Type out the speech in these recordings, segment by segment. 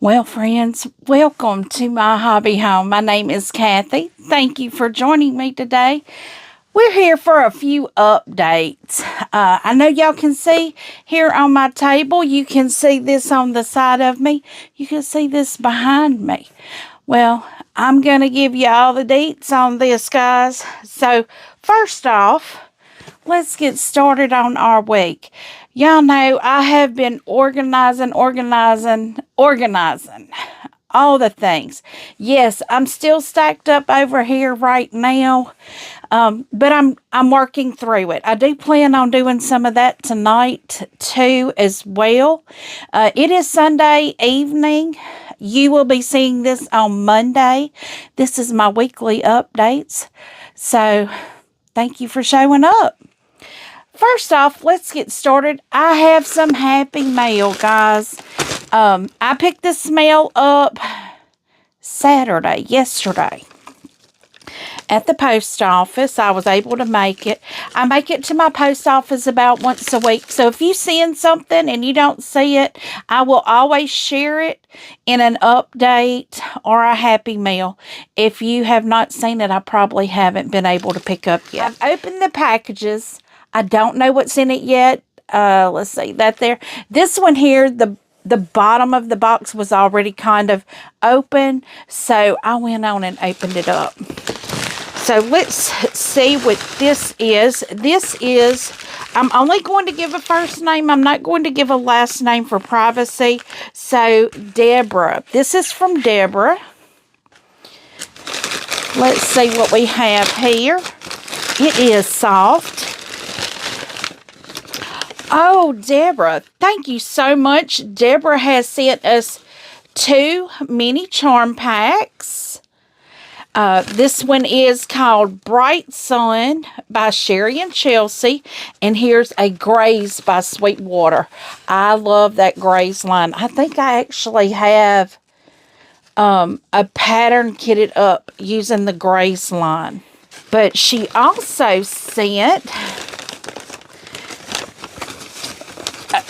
Well, friends, welcome to my hobby home. My name is Cathy. Thank you for joining me today. We're here for a few updates. I know y'all can see here on my table, you can see this on the side of me. You can see this behind me. Well, I'm going to give you all the deets on this, guys. So, first off, let's get started on our week. Y'all know I have been organizing all the things. Yes, I'm still stacked up over here right now, but I'm working through it. I do plan on doing some of that tonight too as well. It is Sunday evening. You will be seeing this on Monday. This is my weekly updates. So thank you for showing up. First off, let's get started. I have some happy mail, guys. I picked this mail up yesterday, at the post office. I was able to make it. I make it to my post office about once a week. So if you send something and you don't see it, I will always share it in an update or a happy mail. If you have not seen it, I probably haven't been able to pick up yet. I've opened the packages. I don't know what's in it yet. Let's see that there. This one here, the bottom of the box was already kind of open, so I went on and opened it up. So let's see what this is. This is, I'm only going to give a first name. I'm not going to give a last name for privacy. So Deborah. This is from Deborah. Let's see what we have here. It is soft. Oh, Deborah, thank you so much. Deborah has sent us 2 mini charm packs. This one is called Bright Sun by Sherry and Chelsea. And here's a Graze by Sweetwater. I love that Graze line. I think I actually have a pattern kitted up using the Graze line. But she also sent...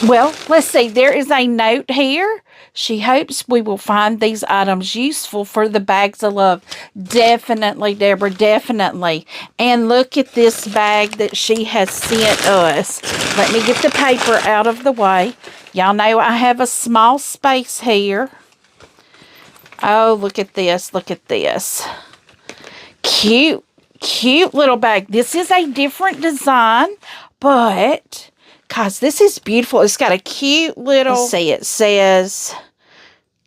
well, let's see. There is a note here. She hopes we will find these items useful for the bags of love. Definitely, Deborah, definitely. And look at this bag that she has sent us. Let me get the paper out of the way. Y'all know I have a small space here. Oh, look at this. Look at this. Cute, cute little bag. This is a different design, but... guys, this is beautiful. It's got a cute little... let's see, it says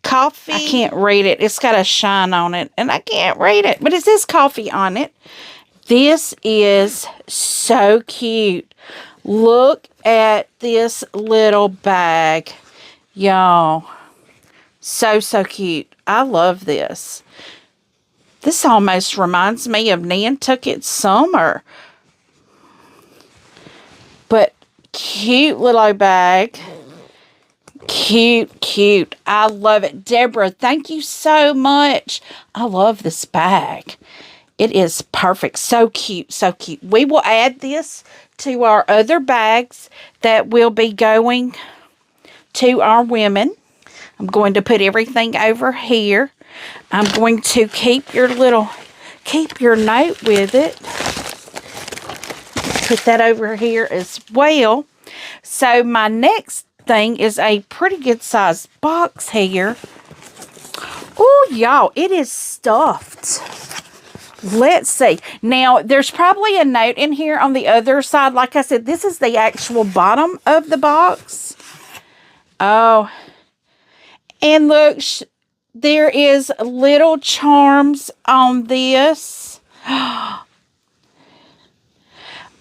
coffee. I can't read it. It's got a shine on it, and I can't read it. But it says coffee on it. This is so cute. Look at this little bag. Y'all. So, so cute. I love this. This almost reminds me of Nantucket Summer. But... cute little bag. Cute, cute. I love it. Deborah, thank you so much. I love this bag. It is perfect. So cute, so cute. We will add this to our other bags that will be going to our women. I'm going to put everything over here. I'm going to keep your note with it. Put that over here as well. So my next thing is a pretty good sized box here. Oh, y'all, it is stuffed. Let's see. Now, there's probably a note in here on the other side. Like I said, this is the actual bottom of the box. Oh, and look, there is little charms on this.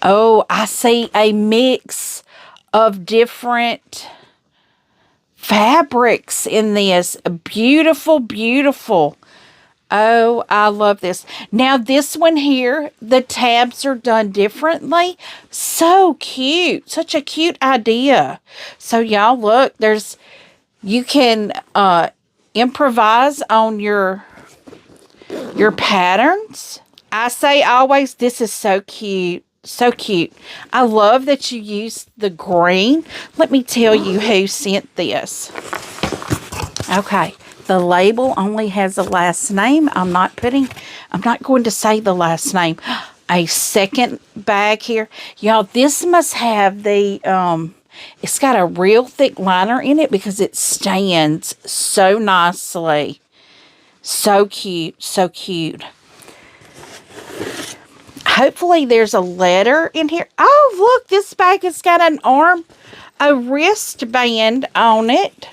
Oh, I see a mix of different fabrics in this. Beautiful, beautiful. Oh, I love this. Now, this one here, the tabs are done differently. So cute. Such a cute idea. So, y'all, look, you can improvise on your patterns. I say always, this is so cute. So cute. I love that you used the green. Let me tell you who sent this. Okay. The label only has a last name. I'm not going to say the last name. A second bag here. Y'all, this must have the, it's got a real thick liner in it because it stands so nicely. So cute, so cute. Hopefully there's a letter in here. Oh, look, this bag has got an arm, a wristband on it.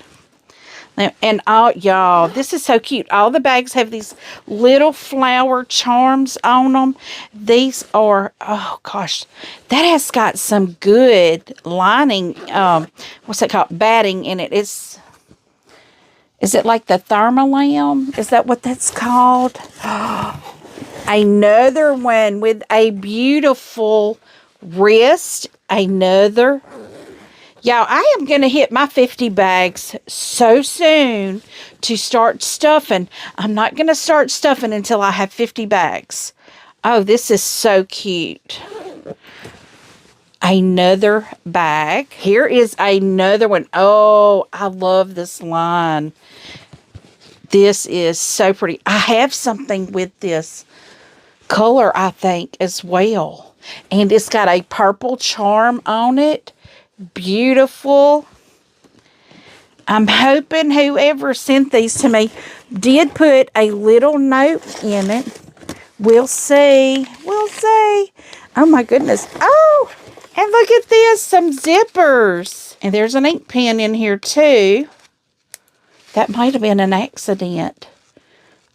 And all, y'all, this is so cute. All the bags have these little flower charms on them. These are, oh gosh, that has got some good lining, what's it called? Batting in it. Is it like the thermolam? Is that what that's called? Another one with a beautiful wrist. Another. Y'all, I am going to hit my 50 bags so soon to start stuffing. I'm not going to start stuffing until I have 50 bags. Oh, this is so cute. Another bag. Here is another one. Oh, I love this line. This is so pretty. I have something with this color, I think, as well. And it's got a purple charm on it. Beautiful. I'm hoping whoever sent these to me did put a little note in it. We'll see. We'll see. Oh, my goodness. Oh, and look at this. Some zippers. And there's an ink pen in here, too. That might have been an accident.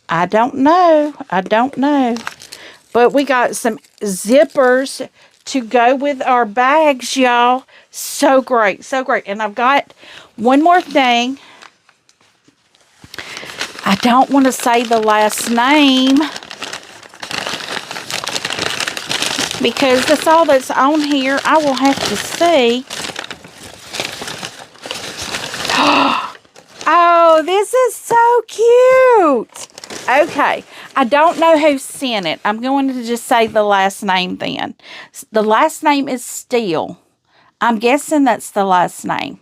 I don't know. I don't know. But we got some zippers to go with our bags, y'all. So great. So great. And I've got one more thing. I don't want to say the last name because that's all that's on here. I will have to see. Oh, this is so cute. Okay. I don't know who sent it. I'm going to just say the last name then. The last name is Steele. I'm guessing that's the last name.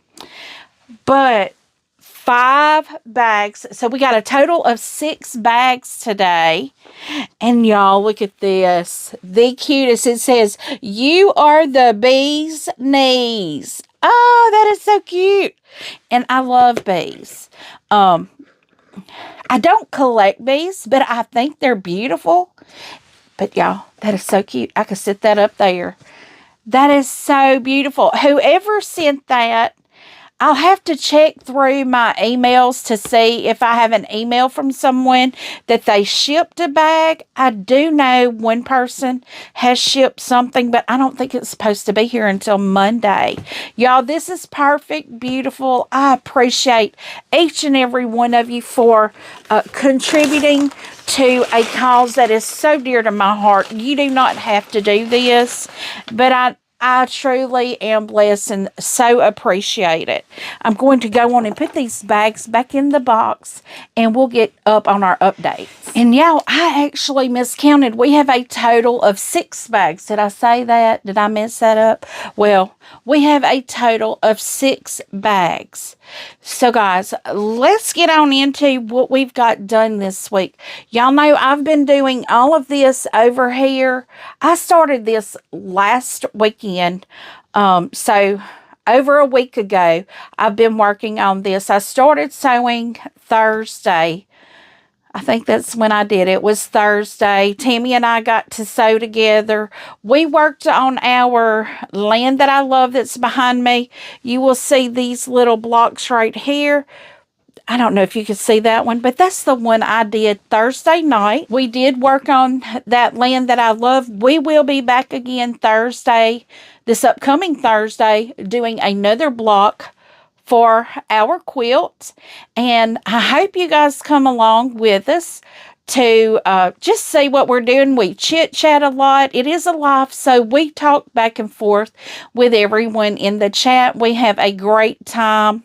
But 5 bags. So we got a total of 6 bags today. And y'all, look at this. The cutest. It says, "You are the bee's knees." Oh, that is so cute. And I love bees. I don't collect bees, but I think they're beautiful. But y'all, that is so cute. I could sit that up there. That is so beautiful. Whoever sent that, I'll have to check through my emails to see if I have an email from someone that they shipped a bag. I do know one person has shipped something, but I don't think it's supposed to be here until Monday. Y'all, this is perfect, beautiful. I appreciate each and every one of you for contributing to a cause that is so dear to my heart. You do not have to do this, but I truly am blessed and so appreciate it. I'm going to go on and put these bags back in the box and we'll get up on our updates. And y'all, I actually miscounted. We have a total of 6 bags. Did I say that? Did I mess that up? Well, we have a total of 6 bags. So guys, let's get on into what we've got done this week. Y'all know I've been doing all of this over here. I started this last weekend. So over a week ago, I've been working on this. I started sewing Thursday. I think that's when I did it. It was Thursday. Tammy and I got to sew together. We worked on our land that I love that's behind me. You will see these little blocks right here. I don't know if you can see that one, but that's the one I did Thursday night. We did work on that land that I love. We will be back again Thursday, this upcoming Thursday, doing another block for our quilt. And I hope you guys come along with us to just see what we're doing. We chit-chat a lot. It is a live, so we talk back and forth with everyone in the chat. We have a great time.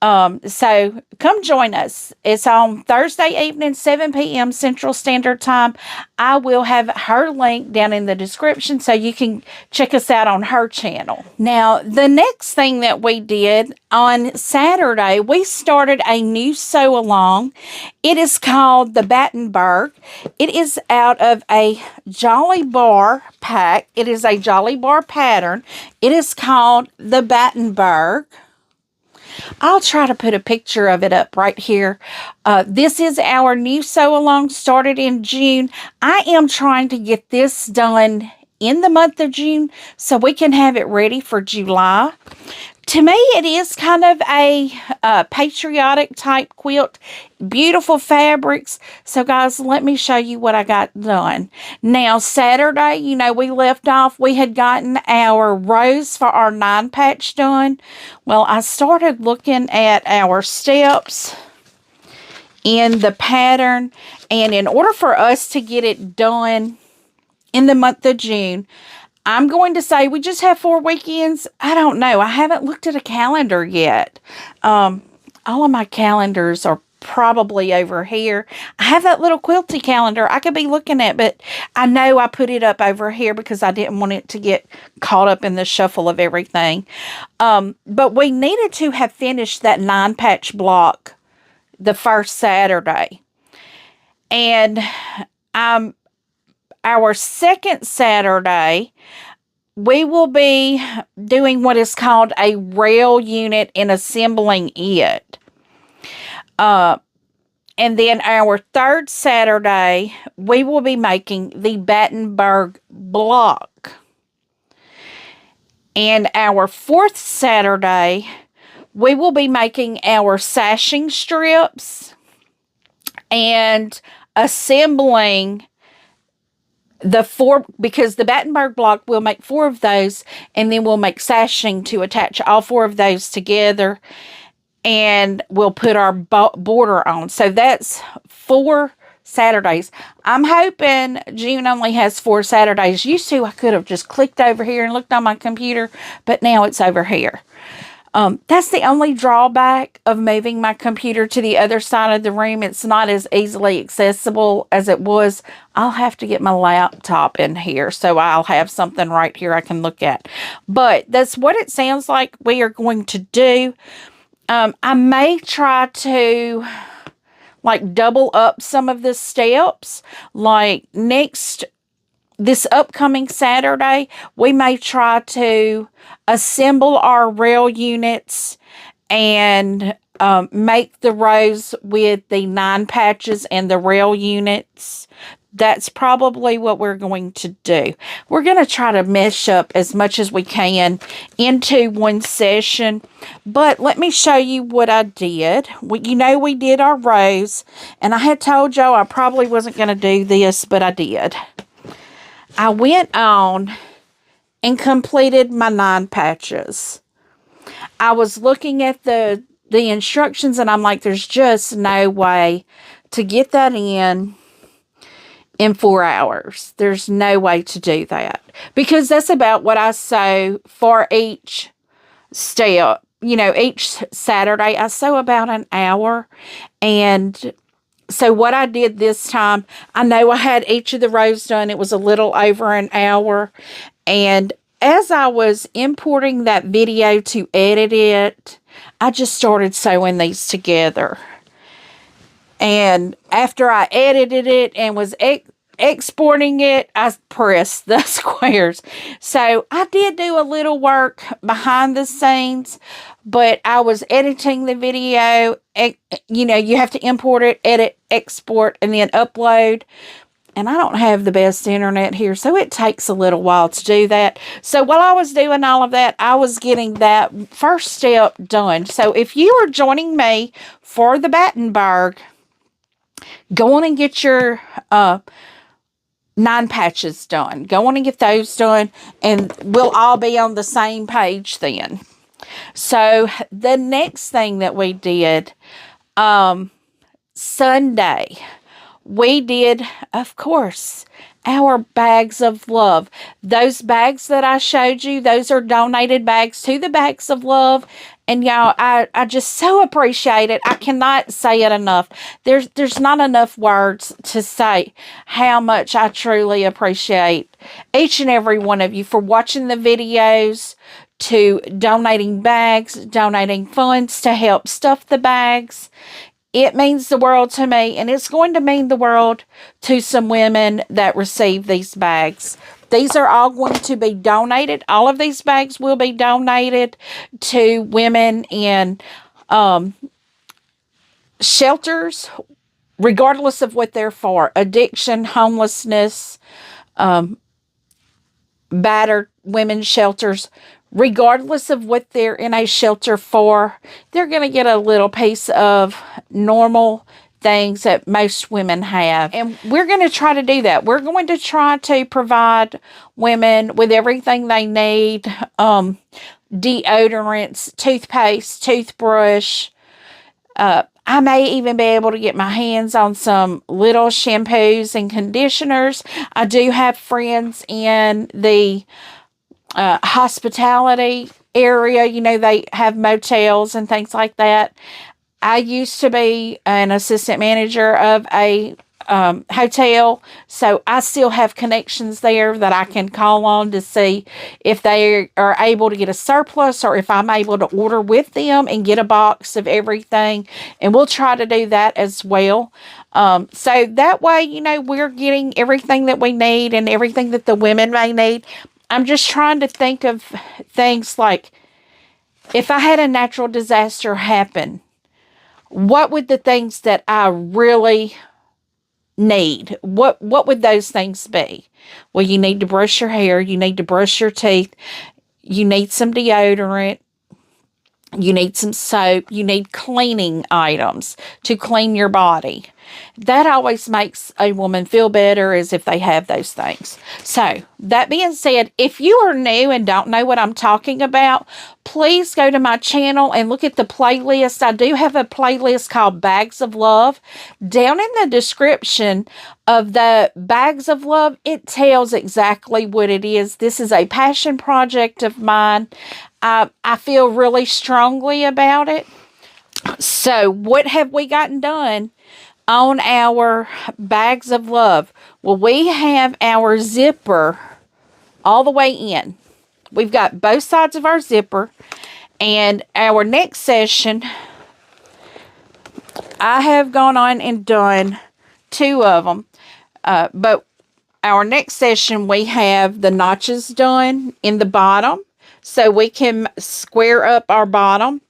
So come join us. It's on Thursday evening, 7 p.m. Central Standard Time. I will have her link down in the description so you can check us out on her channel. Now, the next thing that we did on Saturday, we started a new sew along. It is called the Battenberg. It is out of a Jolly Bar pack. It is a Jolly Bar pattern. It is called the Battenberg. I'll try to put a picture of it up right here. This is our new sew along, started in June. I am trying to get this done in the month of June so we can have it ready for July. To me, it is kind of a patriotic type quilt. Beautiful fabrics. So, guys, let me show you what I got done. Now, Saturday, you know, we left off. We had gotten our rows for our 9-patch done. Well, I started looking at our steps in the pattern. And in order for us to get it done in the month of June, I'm going to say we just have 4 weekends. I don't know. I haven't looked at a calendar yet. All of my calendars are probably over here. I have that little Quilty calendar I could be looking at, but I know I put it up over here because I didn't want it to get caught up in the shuffle of everything. But we needed to have finished that 9-patch block the first Saturday. And our second Saturday, we will be doing what is called a rail unit and assembling it. And then our third Saturday, we will be making the Battenberg block. And our fourth Saturday, we will be making our sashing strips and assembling the 4, because the Battenberg block, we'll make 4 of those, and then we'll make sashing to attach all 4 of those together, and we'll put our border on. So that's 4 Saturdays. I'm hoping June only has 4 Saturdays. Used to, I could have just clicked over here and looked on my computer, but now it's over here. That's the only drawback of moving my computer to the other side of the room. It's not as easily accessible as it was. I'll have to get my laptop in here, so I'll have something right here I can look at. But that's what it sounds like we are going to do. I may try to like double up some of the steps. Like this upcoming Saturday, we may try to assemble our rail units and make the rows with the 9 patches and the rail units. That's probably what we're going to do. We're going to try to mesh up as much as we can into one session. But let me show you what I did. You know, we did our rows, and I had told y'all I probably wasn't going to do this, but I did. I went on and completed my 9 patches. I was looking at the instructions, and I'm like, there's just no way to get that in 4 hours. There's no way to do that, because that's about what I sew for each step. You know, each Saturday I sew about an hour. And so what I did this time, I know I had each of the rows done. It was a little over an hour. And as I was importing that video to edit it, I just started sewing these together. And after I edited it and was exporting it, I pressed the squares. So I did do a little work behind the scenes, but I was editing the video. You know, you have to import it, edit, export, and then upload. And I don't have the best internet here, so it takes a little while to do that. So while I was doing all of that, I was getting that first step done. So if you are joining me for the Battenberg, go on and get your 9 patches done. Go on and get those done, and we'll all be on the same page then. So the next thing that we did, Sunday, we did, of course, our bags of love. Those bags that I showed you, those are donated bags to the Bags of Love. And y'all, I just so appreciate it. I cannot say it enough. There's not enough words to say how much I truly appreciate each and every one of you for watching the videos, to donating bags, donating funds to help stuff the bags. It means the world to me, and it's going to mean the world to some women that receive these bags. These are all going to be donated. All of these bags will be donated to women in shelters, regardless of what they're for. Addiction, homelessness, battered women's shelters. Regardless of what they're in a shelter for, they're going to get a little piece of normal things that most women have. And we're going to try to do that. We're going to try to provide women with everything they need. Deodorants, toothpaste, toothbrush. I may even be able to get my hands on some little shampoos and conditioners. I do have friends in the hospitality area. You know, they have motels and things like that. I used to be an assistant manager of a hotel, so I still have connections there that I can call on to see if they are able to get a surplus, or if I'm able to order with them and get a box of everything, and we'll try to do that as well. So that way, you know, we're getting everything that we need and everything that the women may need. I'm just trying to think of things like, if I had a natural disaster happen, what would the things that I really need, what would those things be? Well, you need to brush your hair, you need to brush your teeth, you need some deodorant, you need some soap, you need cleaning items to clean your body. That always makes a woman feel better, as if they have those things. So, that being said, if you are new and don't know what I'm talking about, please go to my channel and look at the playlist. I do have a playlist called Bags of Love. Down in the description of the Bags of Love, it tells exactly what it is. This is a passion project of mine. I feel really strongly about it. So, what have we gotten done on our Bags of Love? Well, we have our zipper all the way in. We've got both sides of our zipper. And our next session, I have gone on and done 2 of them. But our next session, we have the notches done in the bottom, so we can square up our bottom.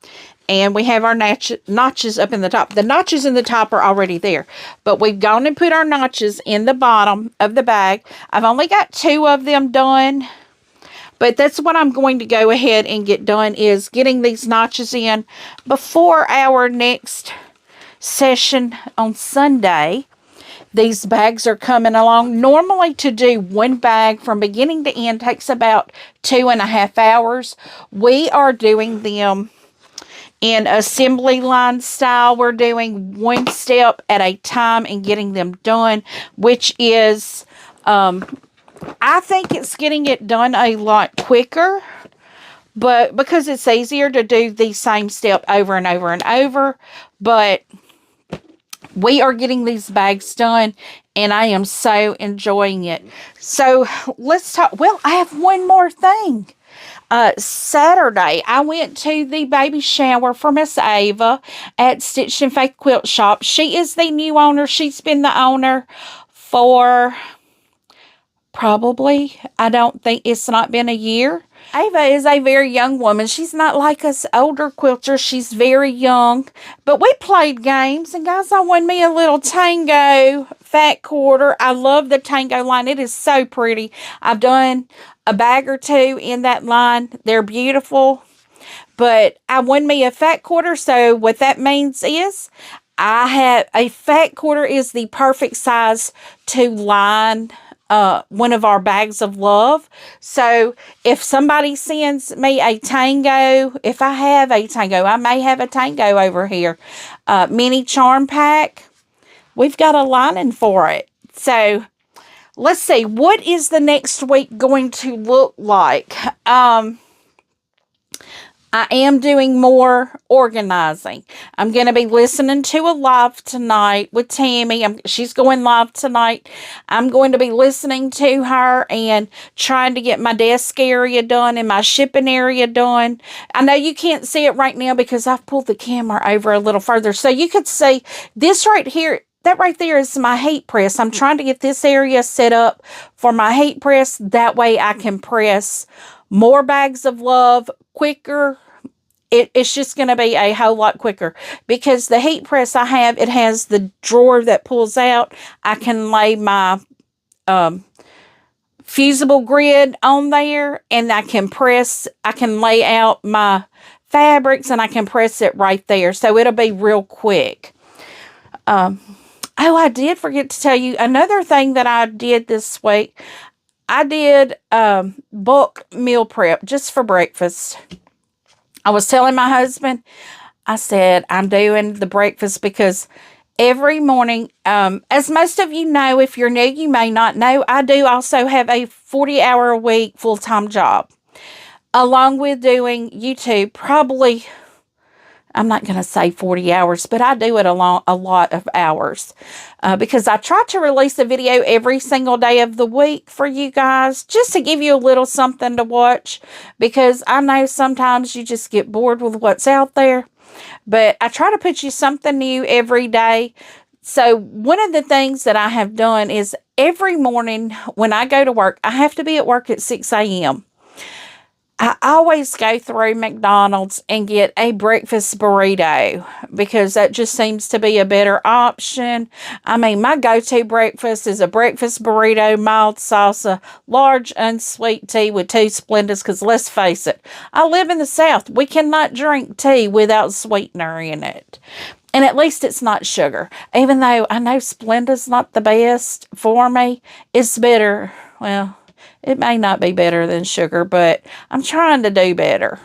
And we have our notches up in the top. The notches in the top are already there, but we've gone and put our notches in the bottom of the bag. I've only got 2 of them done, but that's what I'm going to go ahead and get done, is getting these notches in before our next session on Sunday. These bags are coming along. Normally, to do one bag from beginning to end takes about 2.5 hours. We are doing them in assembly line style. We're doing one step at a time and getting them done, which is, I think it's getting it done a lot quicker, but because it's easier to do the same step over and over and over. But we are getting these bags done, and I am so enjoying it. So let's talk. Well, I have one more thing. Saturday, I went to the baby shower for Miss Ava at Stitch and Faith Quilt Shop. She is the new owner. She's been the owner for probably, I don't think it's not been a year. Ava is a very young woman. She's not like us older quilters. She's very young. But we played games. And guys, I won me a little Tango fat quarter. I love the Tango line. It is so pretty. I've done a bag or 2 in that line. They're beautiful. But I won me a fat quarter. So what that means is I have a fat quarter is the perfect size to line one of our Bags of Love. So if somebody sends me a Tango, if I have a Tango, I may have a Tango over here, mini charm pack, we've got a lining for it. So let's see, what is the next week going to look like? I am doing more organizing. I'm going to be listening to a live tonight with Tammy. She's going live tonight. I'm going to be listening to her and trying to get my desk area done and my shipping area done. I know you can't see it right now because I've pulled the camera over a little further. So you could see this right here. That right there is my heat press. I'm trying to get this area set up for my heat press. That way I can press more bags of love quicker. It's just going to be a whole lot quicker because the heat press I have, it has the drawer that pulls out. I can lay my fusible grid on there, and I can lay out my fabrics, and I can press it right there. So it'll be real quick. Oh, I did forget to tell you another thing that I did this week. I did bulk meal prep just for breakfast. I was telling my husband, I said, I'm doing the breakfast because every morning, as most of you know, if you're new, you may not know, I do also have a 40-hour-a-week full-time job, along with doing YouTube, probably, I'm not going to say 40 hours, but I do it a lot of hours because I try to release a video every single day of the week for you guys, just to give you a little something to watch, because I know sometimes you just get bored with what's out there, but I try to put you something new every day. So one of the things that I have done is every morning when I go to work, I have to be at work at 6 a.m. I always go through McDonald's and get a breakfast burrito because that just seems to be a better option. I mean, my go-to breakfast is a breakfast burrito, mild salsa, large unsweet tea with 2 Splendas, because let's face it, I live in the South. We cannot drink tea without sweetener in it. And at least it's not sugar. Even though I know Splenda's not the best for me, it's better. Well, it may not be better than sugar, but I'm trying to do better.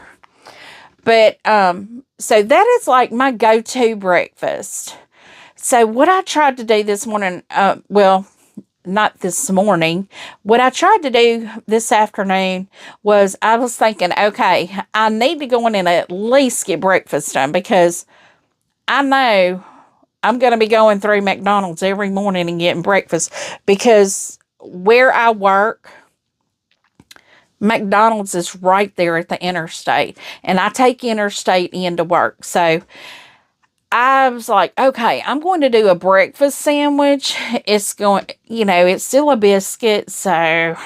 But, so that is like my go-to breakfast. So what I tried to do this morning, well, not this morning, what I tried to do this afternoon was I was thinking, okay, I need to go in and at least get breakfast done because I know I'm going to be going through McDonald's every morning and getting breakfast because where I work, McDonald's is right there at the interstate, and I take interstate into work. So I was like, okay, I'm going to do a breakfast sandwich. It's going, it's still a biscuit, so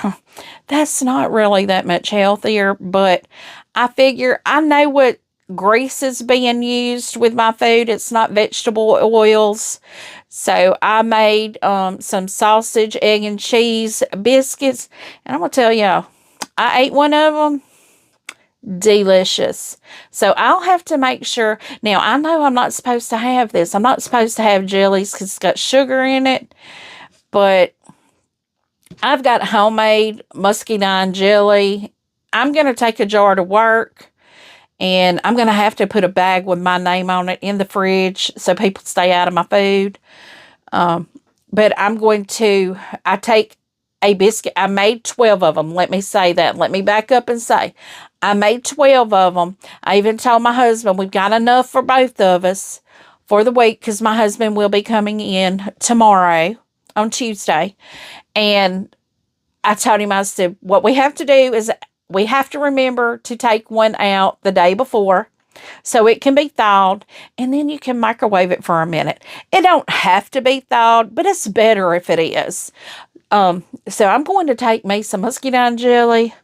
that's not really that much healthier, but I figure I know what grease is being used with my food. It's not vegetable oils. So I made some sausage, egg, and cheese biscuits, and I'm going to tell y'all, I ate one of them. Delicious. So I'll have to make sure. Now, I know I'm not supposed to have this. I'm not supposed to have jellies because it's got sugar in it. But I've got homemade muscadine jelly. I'm going to take a jar to work. And I'm going to have to put a bag with my name on it in the fridge so people stay out of my food. But I take a biscuit. I made 12 of them. Let me say that. Let me back up and say, I made 12 of them. I even told my husband we've got enough for both of us for the week because my husband will be coming in tomorrow on Tuesday. And I told him, I said, what we have to do is we have to remember to take one out the day before so it can be thawed, and then you can microwave it for a minute. It don't have to be thawed, but it's better if it is. So I'm going to take me some muscadine jelly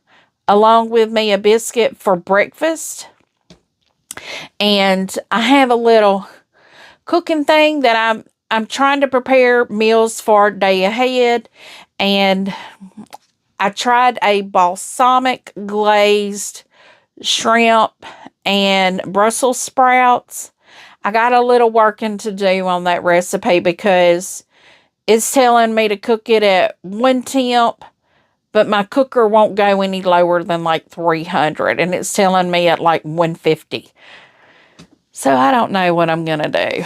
along with me a biscuit for breakfast. And I have a little cooking thing that I'm trying to prepare meals for day ahead. And I tried a balsamic glazed shrimp and Brussels sprouts. I got a little working to do on that recipe because it's telling me to cook it at 1 temp, but my cooker won't go any lower than like 300, and it's telling me at like 150. So I don't know what I'm going to do.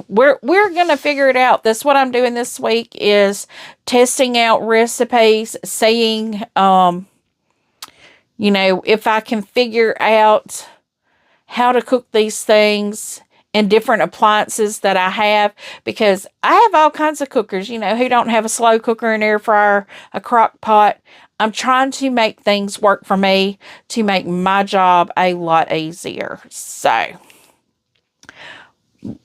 We're going to figure it out. That's what I'm doing this week, is testing out recipes, seeing, if I can figure out how to cook these things and different appliances that I have, because I have all kinds of cookers, who don't have a slow cooker, an air fryer, a crock pot. I'm trying to make things work for me to make my job a lot easier. So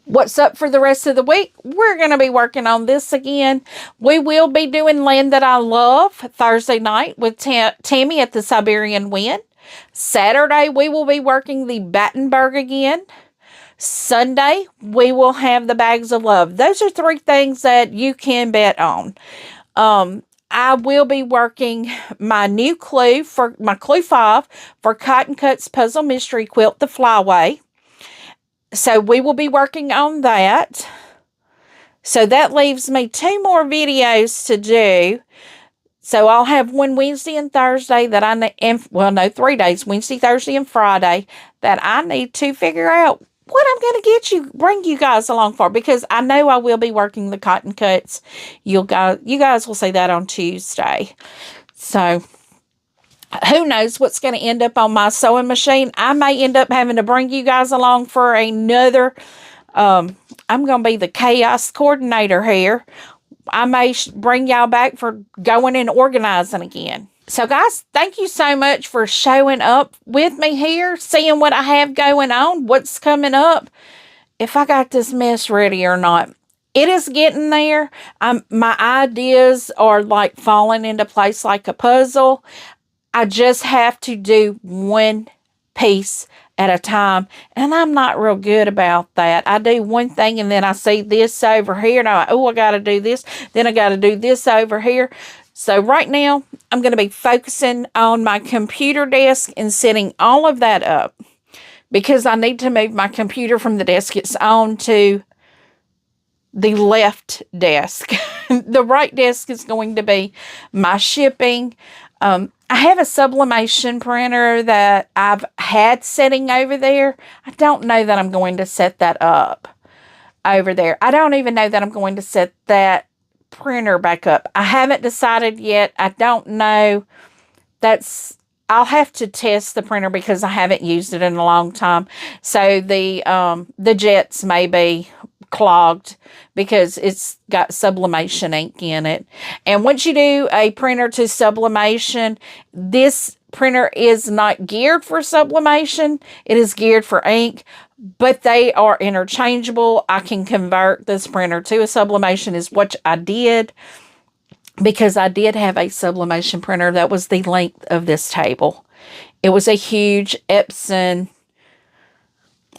what's up for the rest of the week? We're going to be working on this again. We will be doing Land That I Love Thursday night with Tammy at the Siberian Wind. Saturday, we will be working the Battenberg again. Sunday, we will have the Bags of Love. Those are 3 things that you can bet on. I will be working my new clue for my clue 5 for Cotton Cuts Puzzle Mystery Quilt, the Flyway. So we will be working on that. So that leaves me 2 more videos to do. So I'll have one Wednesday and Thursday that I need, 3 days, Wednesday, Thursday, and Friday, that I need to figure out what I'm going to bring you guys along for, because I know I will be working the cotton cuts. You guys will see that on Tuesday. So who knows what's going to end up on my sewing machine. I may end up having to bring you guys along for another, I'm going to be the chaos coordinator here. I may bring y'all back for going and organizing again. So guys, thank you so much for showing up with me here, seeing what I have going on, what's coming up, if I got this mess ready or not. It is getting there. My ideas are like falling into place like a puzzle. I just have to do one piece at a time, and I'm not real good about that. I do one thing, and then I see this over here, and I'm like, oh, I got to do this. Then I got to do this over here. So right now, I'm going to be focusing on my computer desk and setting all of that up, because I need to move my computer from the desk it's on to the left desk. The right desk is going to be my shipping. I have a sublimation printer that I've had sitting over there. I don't know that I'm going to set that up over there. I don't even know that I'm going to set that printer back up. I haven't decided yet. I don't know. I'll have to test the printer, because I haven't used it in a long time. So the jets may be clogged because it's got sublimation ink in it. And once you do a printer to sublimation, this printer is not geared for sublimation. It is geared for ink, but they are interchangeable. I can convert this printer to a sublimation, is what I did, because I did have a sublimation printer that was the length of this table. It was a huge Epson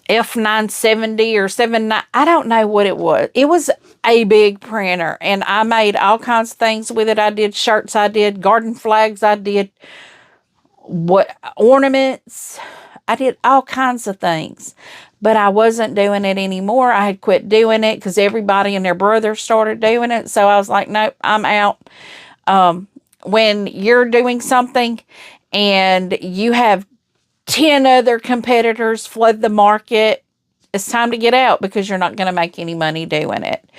F970 or 79. I don't know what it was. It was a big printer, and I made all kinds of things with it. I did shirts, I did garden flags, I did ornaments. I did all kinds of things, but I wasn't doing it anymore. I had quit doing it because everybody and their brother started doing it. So I was like, nope, I'm out. When you're doing something and you have 10 other competitors flood the market, it's time to get out, because you're not going to make any money doing it.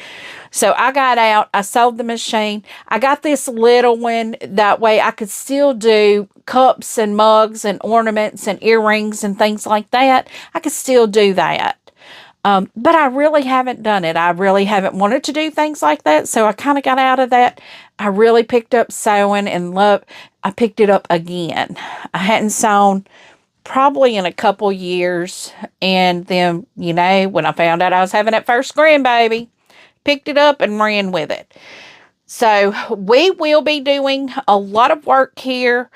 So I got out. I sold the machine. I got this little one. That way I could still do cups and mugs and ornaments and earrings and things like that. I could still do that. But I really haven't done it. I really haven't wanted to do things like that. So I kind of got out of that. I really picked up sewing and I picked it up again. I hadn't sewn probably in a couple years. And then, when I found out I was having that first grandbaby, picked it up and ran with it. So we will be doing a lot of work here,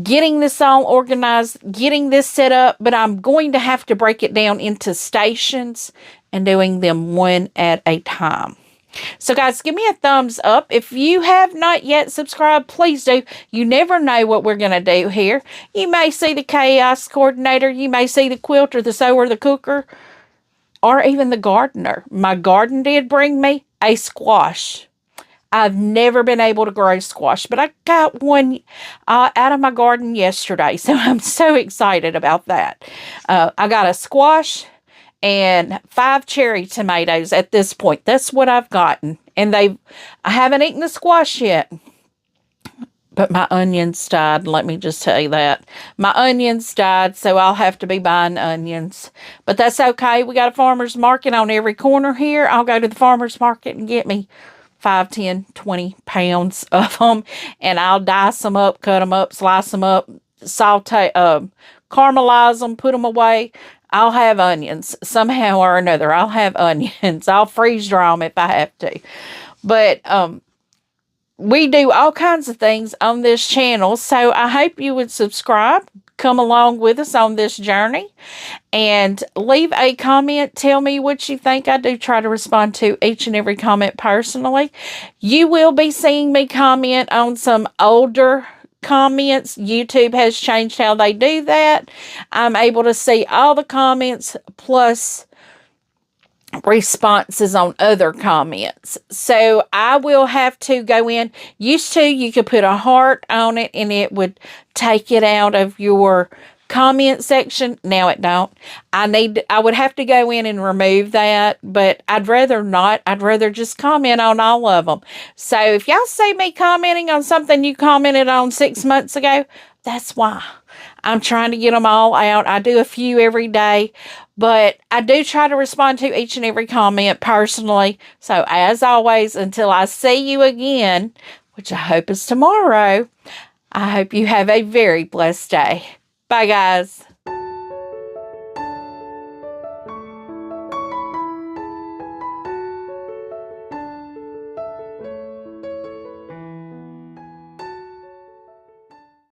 getting this all organized, getting this set up, but I'm going to have to break it down into stations and doing them one at a time. So guys, give me a thumbs up. If you have not yet subscribed, please do. You never know what we're going to do here. You may see the chaos coordinator. You may see the quilter, the sewer, the cooker, or even the gardener. My garden did bring me a squash. I've never been able to grow squash, but I got one out of my garden yesterday, so I'm so excited about that. I got a squash and 5 cherry tomatoes at this point. That's what I've gotten. And I haven't eaten the squash yet. But my onions died, let me just tell you that. My onions died, so I'll have to be buying onions. But that's okay. We got a farmer's market on every corner here. I'll go to the farmer's market and get me 5, 10, 20 pounds of them. And I'll dice them up, cut them up, slice them up, saute, caramelize them, put them away. I'll have onions somehow or another. I'll have onions. I'll freeze dry them if I have to. But we do all kinds of things on this channel, so I hope you would subscribe, come along with us on this journey, and leave a comment. Tell me what you think. I do try to respond to each and every comment personally. You will be seeing me comment on some older comments. YouTube has changed how they do that. I'm able to see all the comments plus responses on other comments. So I will have to go in. Used to, you could put a heart on it and it would take it out of your comment section. Now it don't. I would have to go in and remove that, but I'd rather not. I'd rather just comment on all of them. So if y'all see me commenting on something you commented on 6 months ago, that's why. I'm trying to get them all out. I do a few every day, but I do try to respond to each and every comment personally. So as always, until I see you again, which I hope is tomorrow, I hope you have a very blessed day. Bye, guys.